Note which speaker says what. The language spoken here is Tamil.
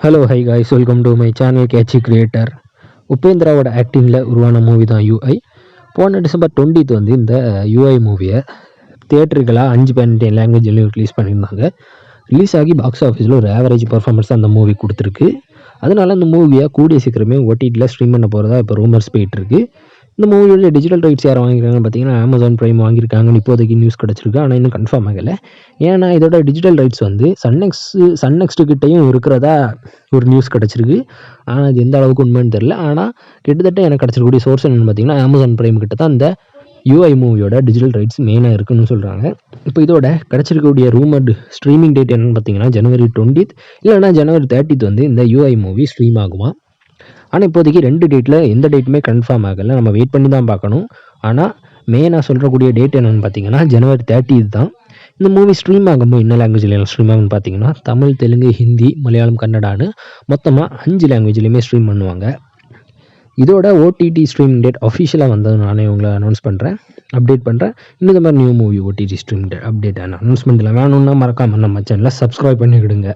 Speaker 1: Hello hi guys, welcome to my channel catchy creator. உபேந்திராவோட ஆக்டிங்கில் உருவான மூவி தான் யூஐ. போன டிசம்பர் 20 வந்து இந்த யூஐ மூவியை தியேட்டருக்கெல்லாம் 5 லாங்குவேஜ்லையும் ரிலீஸ் பண்ணியிருந்தாங்க. ரிலீஸ் ஆகி பாக்ஸ் ஆஃபீஸில் ஒரு ஆவரேஜ் பர்ஃபார்மன்ஸ் அந்த மூவி கொடுத்துருக்கு. அதனால அந்த மூவியை கூடிய சீக்கிரமே ஓடிடியில் ஸ்ட்ரீம் பண்ண போகிறதா இப்போ ரூமர்ஸ் போயிட்டுருக்கு. இந்த மூவியோட டிஜிட்டல் ரைட்ஸ் யார் வாங்கியிருக்காங்கன்னு பார்த்தீங்கன்னா அமேசான் பிரைம் வாங்கியிருக்காங்கன்னு இப்போதைக்கு நியூஸ் கிடச்சிருக்கு. ஆனால் இன்னும் கன்ஃபார்ம் ஆகலை. ஏன்னா இதோட டிஜிட்டல் ரைட்ஸ் வந்து சன் நெக்ஸ்ட் கிட்டையும் இருக்கிறதா ஒரு நியூஸ் கிடச்சிருக்கு. ஆனால் அது எந்த அளவுக்கு உண்மைன்னு தெரில. ஆனால் கிட்டத்தட்ட எனக்கு கிடச்சிருக்கக்கூடிய சோர்ஸ் என்னென்னு பார்த்தீங்கன்னா அமேசான் பிரைம் கிட்ட தான் இந்த யூஐ மூவியோட டிஜிட்டல் ரைட்ஸ் மெயினாக இருக்குன்னு சொல்கிறாங்க. இப்போ இதோட கிடச்சிருக்கக்கூடிய ரூமர்டு ஸ்ட்ரீமிங் டேட் என்னென்னு பார்த்தீங்கன்னா ஜனவரி 20 இல்லைனா ஜனவரி 30 வந்து இந்த யூஐ மூவி ஸ்ட்ரீம் ஆகுமா. ஆனால் இப்போதைக்கு 2 டேட்டில் எந்த டேட்டுமே கன்ஃபார்ம் ஆகலை. நம்ம வெயிட் பண்ணி தான் பார்க்கணும். ஆனால் மெயினாக சொல்கிறக்கூடிய டேட் என்னென்னு பார்த்தீங்கன்னா ஜனவரி 30 தான். இந்த மூவி ஸ்ட்ரீம் ஆகும்போது என்ன லாங்குவேஜில் ஸ்ட்ரீம் ஆகும்னு பார்த்தீங்கன்னா தமிழ், தெலுங்கு, ஹிந்தி, மலையாளம், கன்னடான்னு மொத்தமாக 5 லாங்குவேஜ்லேயுமே ஸ்ட்ரீம் பண்ணுவாங்க. இதோட ஓடிடி ஸ்ட்ரீமிங் டேட் அஃபிஷியலாக வந்தது நானே உங்களை அனௌன்ஸ் பண்ணுறேன், அப்டேட் பண்ணுறேன். இன்னும் இந்த மாதிரி new movie OTT streaming date update அனௌன்ஸ்மெண்ட்டில் வேணும்னா மறக்காமல் நம்ம சேனலை சப்ஸ்கிரைப் பண்ணிவிடுங்க.